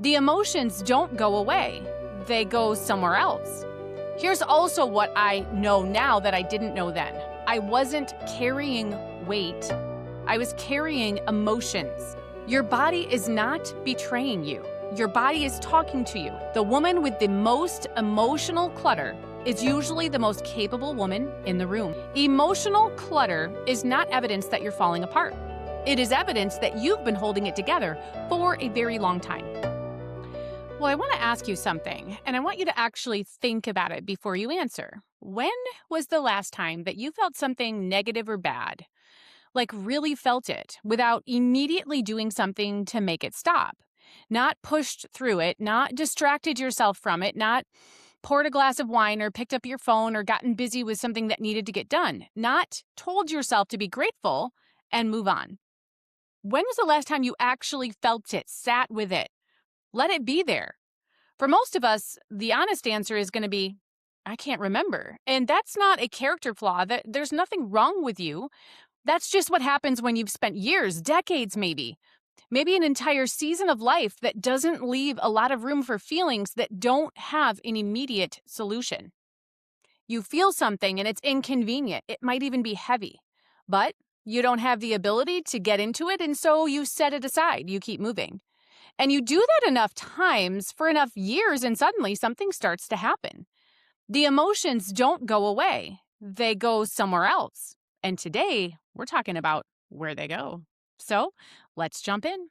The emotions don't go away. They go somewhere else. Here's also what I know now that I didn't know then. I wasn't carrying weight. I was carrying emotions. Your body is not betraying you. Your body is talking to you. The woman with the most emotional clutter is usually the most capable woman in the room. Emotional clutter is not evidence that you're falling apart. It is evidence that you've been holding it together for a very long time. Well, I want to ask you something, and I want you to actually think about it before you answer. When was the last time that you felt something negative or bad? Like really felt it without immediately doing something to make it stop? Not pushed through it, not distracted yourself from it, not poured a glass of wine or picked up your phone or gotten busy with something that needed to get done, not told yourself to be grateful and move on. When was the last time you actually felt it, sat with it, let it be there? For most of us, the honest answer is going to be, I can't remember. And that's not a character flaw. There's nothing wrong with you. That's just what happens when you've spent years, decades maybe an entire season of life that doesn't leave a lot of room for feelings that don't have an immediate solution. You feel something and it's inconvenient. It might even be heavy, but you don't have the ability to get into it, and so you set it aside. You keep moving. And you do that enough times for enough years, and suddenly something starts to happen. The emotions don't go away. They go somewhere else. And today, we're talking about where they go. So let's jump in.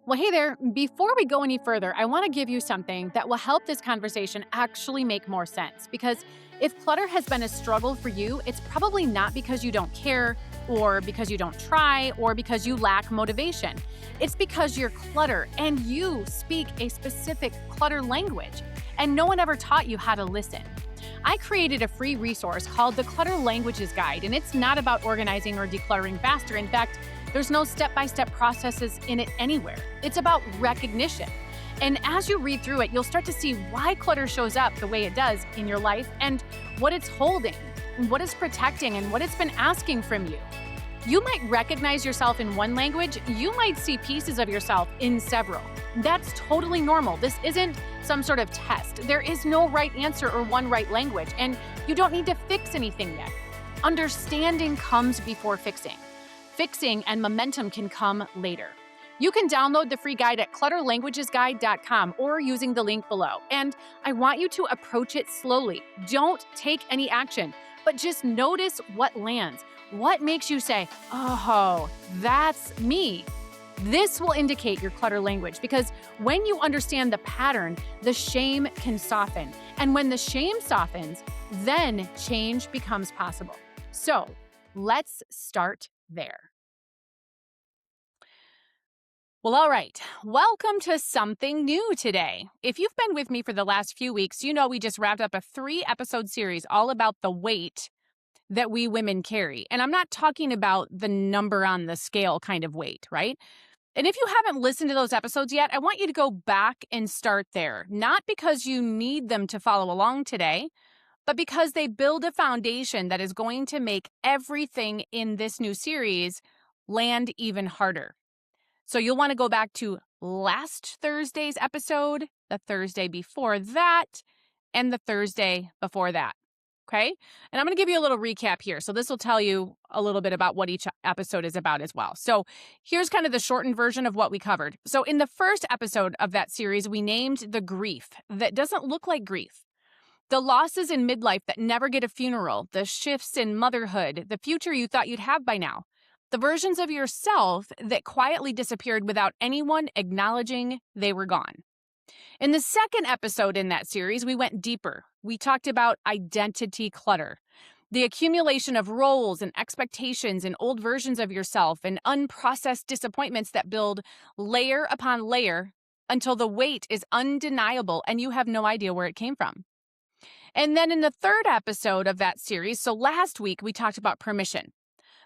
Well, hey there. Before we go any further, I want to give you something that will help this conversation actually make more sense. Because if clutter has been a struggle for you, it's probably not because you don't care, or because you don't try, or because you lack motivation. It's because you're clutter and you speak a specific clutter language, and no one ever taught you how to listen. I created a free resource called the Clutter Languages Guide, and it's not about organizing or decluttering faster. In fact, there's no step-by-step processes in it anywhere. It's about recognition. And as you read through it, you'll start to see why clutter shows up the way it does in your life and what it's holding, what it's protecting, and what it's been asking from you. You might recognize yourself in one language. You might see pieces of yourself in several. That's totally normal. This isn't some sort of test. There is no right answer or one right language, and you don't need to fix anything yet. Understanding comes before fixing. Fixing and momentum can come later. You can download the free guide at clutterlanguagesguide.com or using the link below. And I want you to approach it slowly. Don't take any action, but just notice what lands. What makes you say, oh, that's me? This will indicate your clutter language, because when you understand the pattern, the shame can soften. And when the shame softens, then change becomes possible. So let's start there. Well, all right. Welcome to something new today. If you've been with me for the last few weeks, you know we just wrapped up a 3-episode series all about the weight that we women carry. And I'm not talking about the number on the scale kind of weight, right? And if you haven't listened to those episodes yet, I want you to go back and start there. Not because you need them to follow along today, but because they build a foundation that is going to make everything in this new series land even harder. So you'll want to go back to last Thursday's episode, the Thursday before that, and the Thursday before that. Okay? And I'm going to give you a little recap here. So this will tell you a little bit about what each episode is about as well. So here's kind of the shortened version of what we covered. So in the first episode of that series, we named the grief that doesn't look like grief. The losses in midlife that never get a funeral, the shifts in motherhood, the future you thought you'd have by now, the versions of yourself that quietly disappeared without anyone acknowledging they were gone. In the second episode in that series, we went deeper. We talked about identity clutter, the accumulation of roles and expectations and old versions of yourself and unprocessed disappointments that build layer upon layer until the weight is undeniable and you have no idea where it came from. And then in the third episode of that series, so last week, we talked about permission.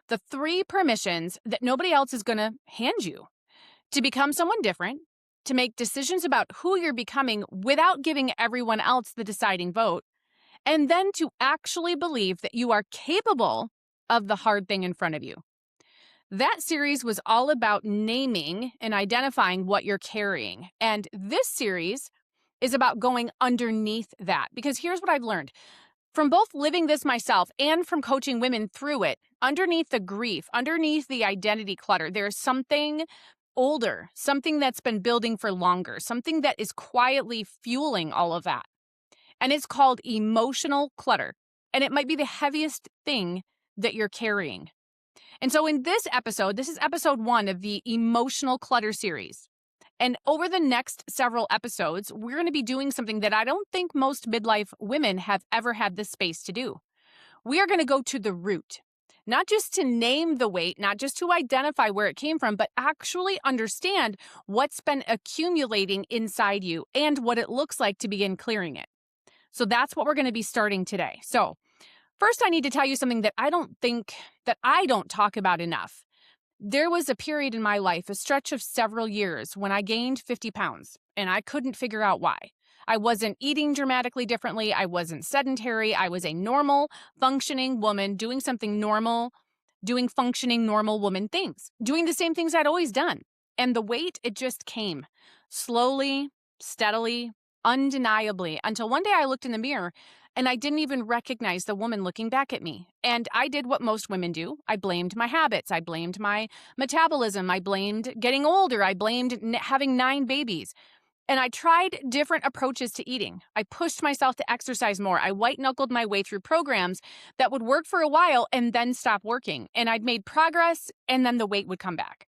The 3 permissions that nobody else is going to hand you to become someone different, to make decisions about who you're becoming without giving everyone else the deciding vote, and then to actually believe that you are capable of the hard thing in front of you. That series was all about naming and identifying what you're carrying. And this series is about going underneath that. Because here's what I've learned from both living this myself and from coaching women through it. Underneath the grief, underneath the identity clutter, there's something older, something that's been building for longer, something that is quietly fueling all of that. And it's called emotional clutter. And it might be the heaviest thing that you're carrying. And so in this episode, this is episode 1 of the Emotional Clutter series. And over the next several episodes, we're going to be doing something that I don't think most midlife women have ever had the space to do. We are going to go to the root, not just to name the weight, not just to identify where it came from, but actually understand what's been accumulating inside you and what it looks like to begin clearing it. So that's what we're going to be starting today. So first, I need to tell you something that I don't talk about enough. There was a period in my life, a stretch of several years, when I gained 50 pounds, and I couldn't figure out why. I wasn't eating dramatically differently. I wasn't sedentary. I was a normal, functioning woman doing something normal, doing functioning normal woman things, doing the same things I'd always done. And the weight, it just came slowly, steadily, undeniably, until one day I looked in the mirror and I didn't even recognize the woman looking back at me. And I did what most women do. I blamed my habits. I blamed my metabolism. I blamed getting older. I blamed having 9 babies. And I tried different approaches to eating. I pushed myself to exercise more. I white-knuckled my way through programs that would work for a while and then stop working. And I'd made progress, and then the weight would come back.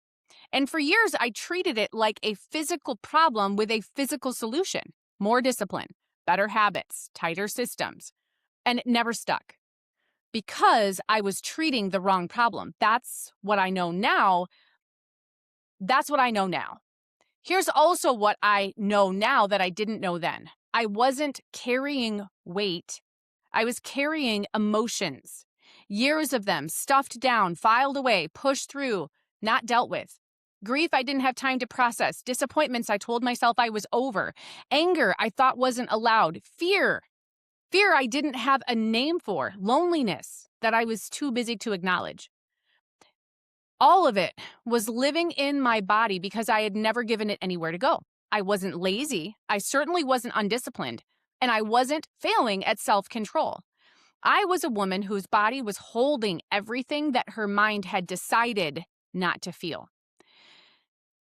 And for years, I treated it like a physical problem with a physical solution. More discipline, better habits, tighter systems. And it never stuck because I was treating the wrong problem. That's what I know now. Here's also what I know now that I didn't know then. I wasn't carrying weight. I was carrying emotions. Years of them stuffed down, filed away, pushed through, not dealt with. Grief I didn't have time to process. Disappointments I told myself I was over. Anger I thought wasn't allowed. Fear I didn't have a name for. Loneliness that I was too busy to acknowledge. All of it was living in my body because I had never given it anywhere to go. I wasn't lazy. I certainly wasn't undisciplined. And I wasn't failing at self-control. I was a woman whose body was holding everything that her mind had decided not to feel.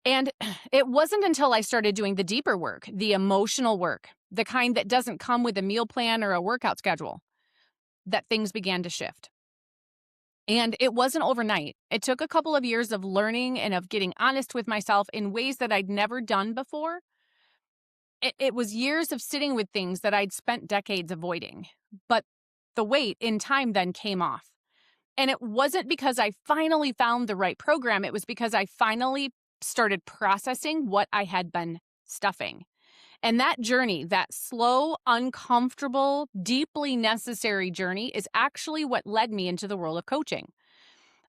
And it wasn't until I started doing the deeper work, the emotional work, the kind that doesn't come with a meal plan or a workout schedule, that things began to shift. And it wasn't overnight. It took a couple of years of learning and of getting honest with myself in ways that I'd never done before. It was years of sitting with things that I'd spent decades avoiding. But the weight in time then came off. And it wasn't because I finally found the right program. It was because I finally started processing what I had been stuffing. And that journey, that slow, uncomfortable, deeply necessary journey is actually what led me into the world of coaching.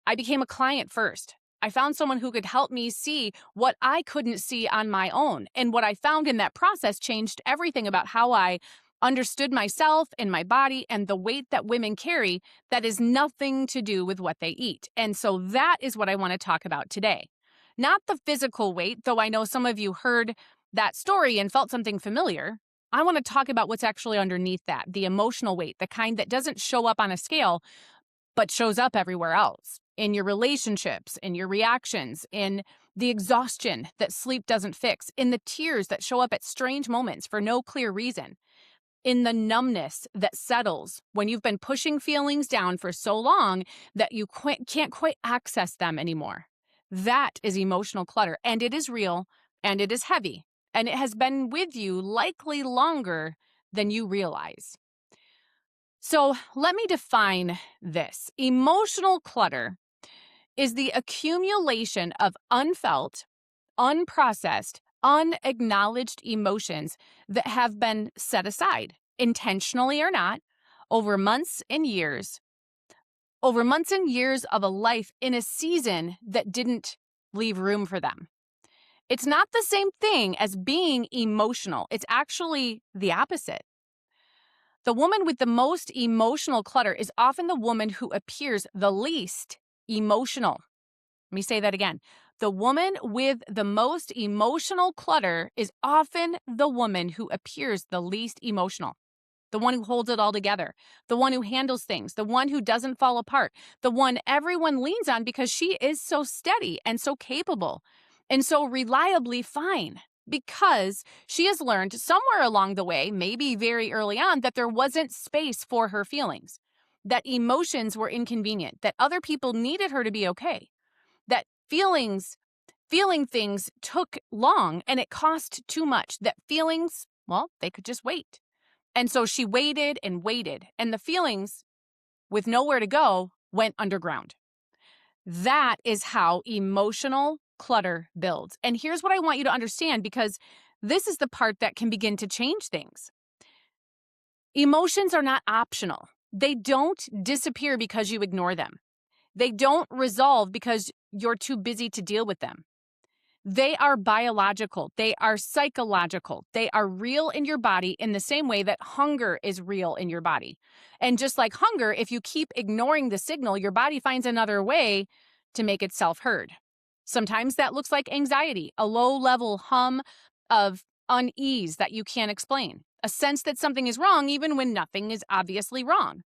I became a client first. I found someone who could help me see what I couldn't see on my own. And what I found in that process changed everything about how I understood myself and my body and the weight that women carry that is nothing to do with what they eat. And so that is what I want to talk about today. Not the physical weight, though I know some of you heard that story and felt something familiar. I want to talk about what's actually underneath that, the emotional weight, the kind that doesn't show up on a scale, but shows up everywhere else, in your relationships, in your reactions, in the exhaustion that sleep doesn't fix, in the tears that show up at strange moments for no clear reason, in the numbness that settles when you've been pushing feelings down for so long that you can't quite access them anymore. That is emotional clutter, and it is real, and it is heavy, and it has been with you likely longer than you realize. So let me define this. Emotional clutter is the accumulation of unfelt, unprocessed, unacknowledged emotions that have been set aside, intentionally or not, over months and years of a life in a season that didn't leave room for them. It's not the same thing as being emotional. It's actually the opposite. The woman with the most emotional clutter is often the woman who appears the least emotional. Let me say that again. The woman with the most emotional clutter is often the woman who appears the least emotional, the one who holds it all together, the one who handles things, the one who doesn't fall apart, the one everyone leans on because she is so steady and so capable and so reliably fine. Because she has learned somewhere along the way, maybe very early on, that there wasn't space for her feelings, that emotions were inconvenient, that other people needed her to be okay, that feeling things took long and it cost too much, that feelings, well, they could just wait. And so she waited and waited, and the feelings, with nowhere to go, went underground. That is how emotional clutter builds. And here's what I want you to understand, because this is the part that can begin to change things. Emotions are not optional. They don't disappear because you ignore them. They don't resolve because you're too busy to deal with them. They are biological. They are psychological. They are real in your body in the same way that hunger is real in your body. And just like hunger, if you keep ignoring the signal, your body finds another way to make itself heard. Sometimes that looks like anxiety, a low-level hum of unease that you can't explain, a sense that something is wrong even when nothing is obviously wrong.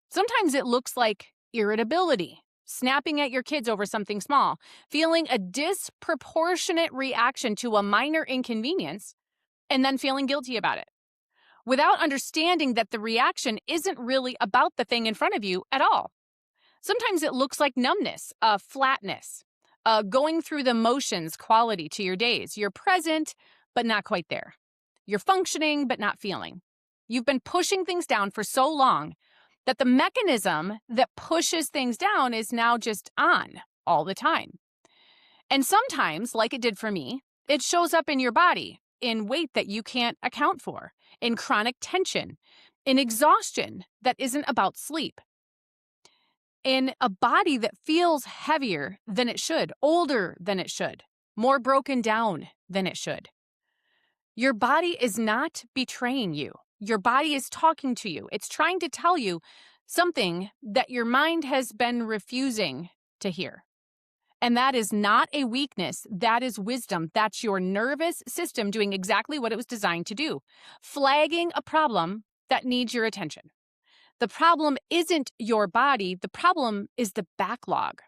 Sometimes it looks like irritability, snapping at your kids over something small, feeling a disproportionate reaction to a minor inconvenience, and then feeling guilty about it, without understanding that the reaction isn't really about the thing in front of you at all. Sometimes it looks like numbness, flatness, going through the motions quality to your days. You're present, but not quite there. You're functioning, but not feeling. You've been pushing things down for so long that the mechanism that pushes things down is now just on all the time. And sometimes, like it did for me, it shows up in your body in weight that you can't account for, in chronic tension, in exhaustion that isn't about sleep, in a body that feels heavier than it should, older than it should, more broken down than it should. Your body is not betraying you. Your body is talking to you. It's trying to tell you something that your mind has been refusing to hear. And that is not a weakness. That is wisdom. That's your nervous system doing exactly what it was designed to do, flagging a problem that needs your attention. The problem isn't your body. The problem is the backlog.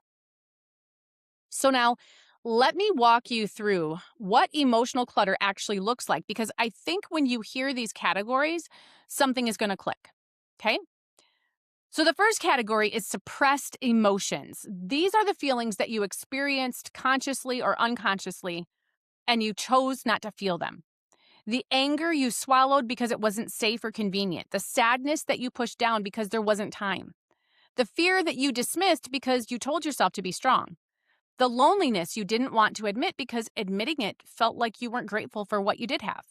So now, let me walk you through what emotional clutter actually looks like, because I think when you hear these categories, something is going to click, okay? So the first category is suppressed emotions. These are the feelings that you experienced consciously or unconsciously, and you chose not to feel them. The anger you swallowed because it wasn't safe or convenient. The sadness that you pushed down because there wasn't time. The fear that you dismissed because you told yourself to be strong. The loneliness you didn't want to admit because admitting it felt like you weren't grateful for what you did have.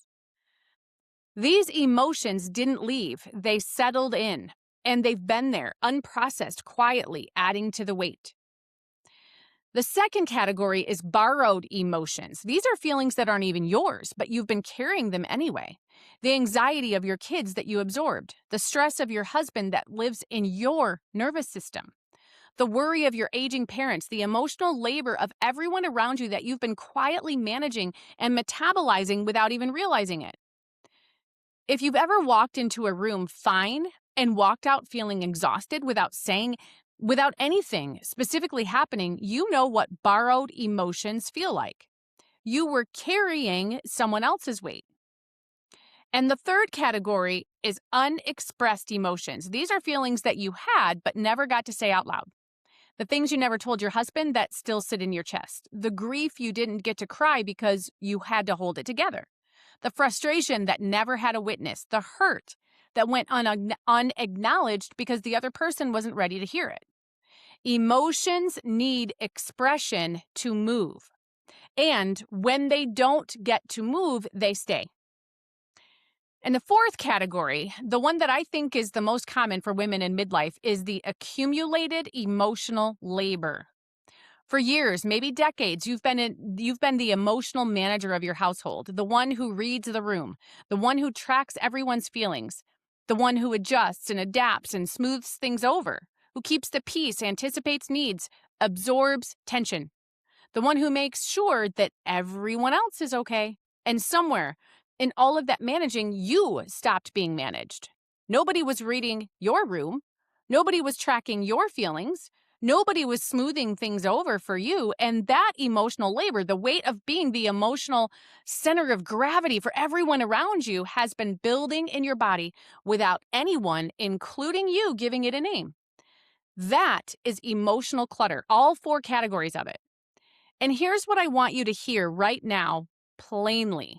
These emotions didn't leave, they settled in, and they've been there, unprocessed, quietly, adding to the weight. The second category is borrowed emotions. These are feelings that aren't even yours, but you've been carrying them anyway. The anxiety of your kids that you absorbed, the stress of your husband that lives in your nervous system, the worry of your aging parents, the emotional labor of everyone around you that you've been quietly managing and metabolizing without even realizing it. If you've ever walked into a room fine and walked out feeling exhausted without anything specifically happening, you know what borrowed emotions feel like. You were carrying someone else's weight. And the third category is unexpressed emotions. These are feelings that you had but never got to say out loud. The things you never told your husband that still sit in your chest. The grief you didn't get to cry because you had to hold it together. The frustration that never had a witness. The hurt that went unacknowledged because the other person wasn't ready to hear it. Emotions need expression to move. And when they don't get to move, they stay. And the fourth category, the one that I think is the most common for women in midlife, is the accumulated emotional labor. For years, maybe decades, you've been the emotional manager of your household, the one who reads the room, the one who tracks everyone's feelings, the one who adjusts and adapts and smooths things over, who keeps the peace, anticipates needs, absorbs tension, the one who makes sure that everyone else is okay. And somewhere in all of that managing, you stopped being managed. Nobody was reading your room. Nobody was tracking your feelings. Nobody was smoothing things over for you. And that emotional labor, the weight of being the emotional center of gravity for everyone around you, has been building in your body without anyone, including you, giving it a name. That is emotional clutter, all 4 categories of it. And here's what I want you to hear right now, plainly.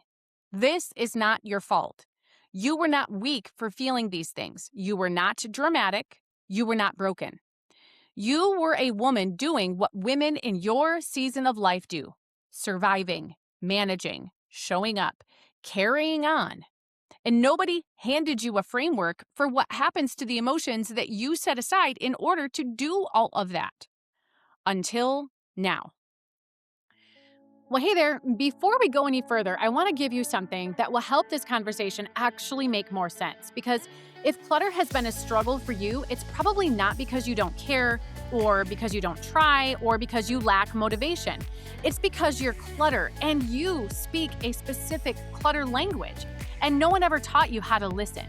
This is not your fault. You were not weak for feeling these things. You were not dramatic. You were not broken. You were a woman doing what women in your season of life do: surviving, managing, showing up, carrying on. And nobody handed you a framework for what happens to the emotions that you set aside in order to do all of that. Until now. Well, hey there. Before we go any further, I want to give you something that will help this conversation actually make more sense. Because if clutter has been a struggle for you, it's probably not because you don't care, or because you don't try, or because you lack motivation. It's because you're clutter and you speak a specific clutter language, and no one ever taught you how to listen.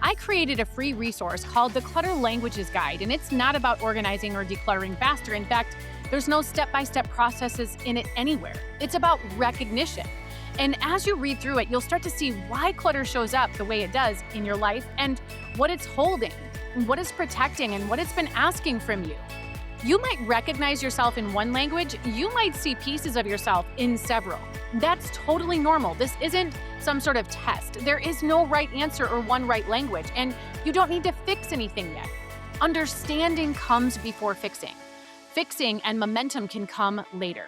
I created a free resource called the Clutter Languages Guide, and it's not about organizing or decluttering faster. In fact, there's no step-by-step processes in it anywhere. It's about recognition. And as you read through it, you'll start to see why clutter shows up the way it does in your life, and what it's holding, and what it's protecting, and what it's been asking from you. You might recognize yourself in one language. You might see pieces of yourself in several. That's totally normal. This isn't some sort of test. There is no right answer or one right language, and you don't need to fix anything yet. Understanding comes before fixing. Fixing and momentum can come later.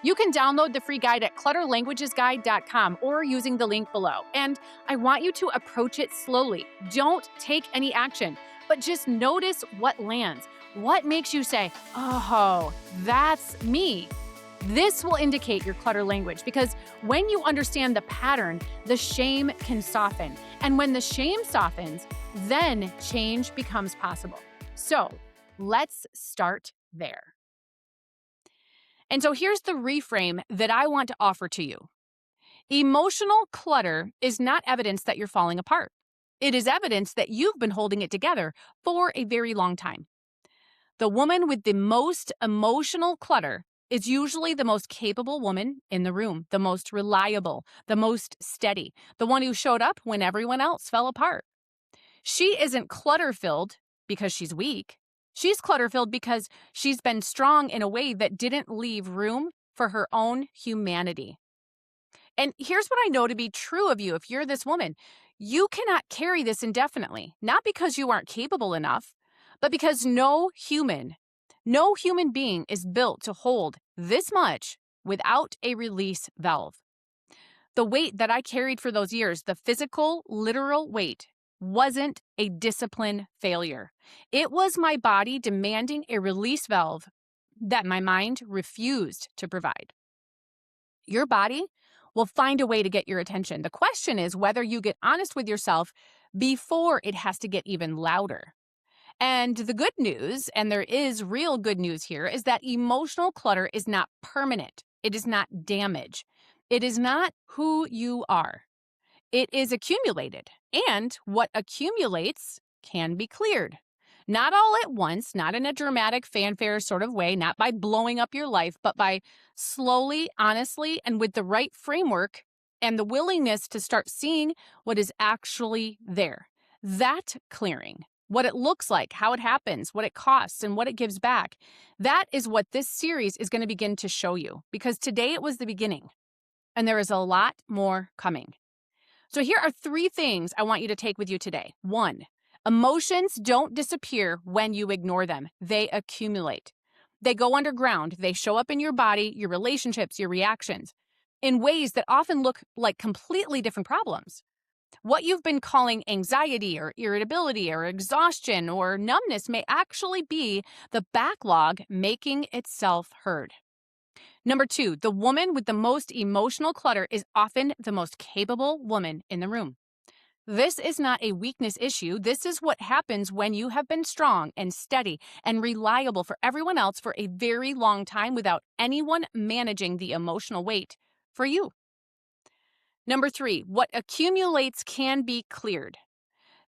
You can download the free guide at clutterlanguagesguide.com or using the link below. And I want you to approach it slowly. Don't take any action, but just notice what lands. What makes you say, oh, that's me? This will indicate your clutter language, because when you understand the pattern, the shame can soften. And when the shame softens, then change becomes possible. So let's start there. And so here's the reframe that I want to offer to you. Emotional clutter is not evidence that you're falling apart. It is evidence that you've been holding it together for a very long time. The woman with the most emotional clutter is usually the most capable woman in the room, the most reliable, the most steady, the one who showed up when everyone else fell apart. She isn't clutter-filled because she's weak. She's clutter-filled because she's been strong in a way that didn't leave room for her own humanity. And here's what I know to be true of you if you're this woman. You cannot carry this indefinitely, not because you aren't capable enough, but because no human being is built to hold this much without a release valve. The weight that I carried for those years, the physical, literal weight, wasn't a discipline failure. It was my body demanding a release valve that my mind refused to provide. Your body will find a way to get your attention. The question is whether you get honest with yourself before it has to get even louder. And the good news, and there is real good news here, is that emotional clutter is not permanent. It is not damage. It is not who you are. It is accumulated, and what accumulates can be cleared. Not all at once, not in a dramatic fanfare sort of way, not by blowing up your life, but by slowly, honestly, and with the right framework and the willingness to start seeing what is actually there. That clearing, what it looks like, how it happens, what it costs, and what it gives back, that is what this series is going to begin to show you, because today it was the beginning, and there is a lot more coming. So here are 3 things I want you to take with you today. 1, emotions don't disappear when you ignore them. They accumulate. They go underground. They show up in your body, your relationships, your reactions, in ways that often look like completely different problems. What you've been calling anxiety or irritability or exhaustion or numbness may actually be the backlog making itself heard. Number 2, the woman with the most emotional clutter is often the most capable woman in the room. This is not a weakness issue. This is what happens when you have been strong and steady and reliable for everyone else for a very long time without anyone managing the emotional weight for you. Number 3, what accumulates can be cleared.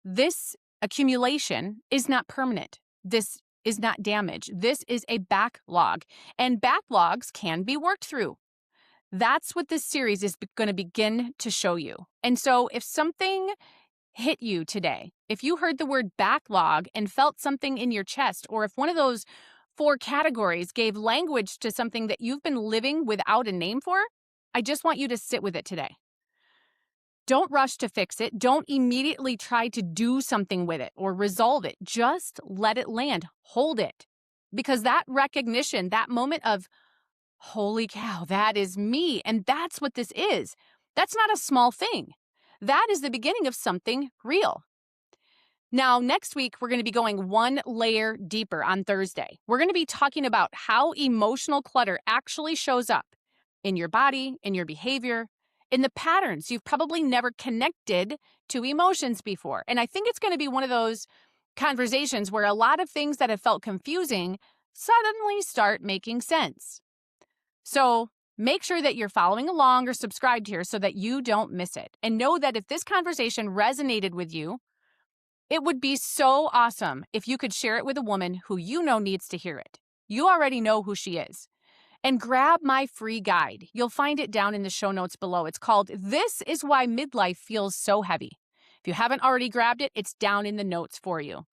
This accumulation is not permanent. This is not damage. This is a backlog, and backlogs can be worked through. That's what this series is going to begin to show you. And so if something hit you today, if you heard the word backlog and felt something in your chest, or if one of those 4 categories gave language to something that you've been living without a name for, I just want you to sit with it today. Don't rush to fix it. Don't immediately try to do something with it or resolve it. Just let it land. Hold it. Because that recognition, that moment of, holy cow, that is me. And that's what this is. That's not a small thing. That is the beginning of something real. Now, next week, we're going to be going one layer deeper on Thursday. We're going to be talking about how emotional clutter actually shows up in your body, in your behavior, in the patterns. You've probably never connected to emotions before. And I think it's going to be one of those conversations where a lot of things that have felt confusing suddenly start making sense. So make sure that you're following along or subscribed here so that you don't miss it. And know that if this conversation resonated with you, it would be so awesome if you could share it with a woman who you know needs to hear it. You already know who she is. And grab my free guide. You'll find it down in the show notes below. It's called This Is Why Midlife Feels So Heavy. If you haven't already grabbed it, it's down in the notes for you.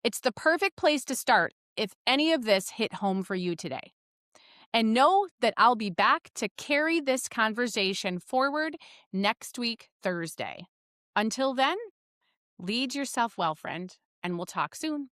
It's the perfect place to start if any of this hit home for you today. And know that I'll be back to carry this conversation forward next week, Thursday. Until then, lead yourself well, friend, and we'll talk soon.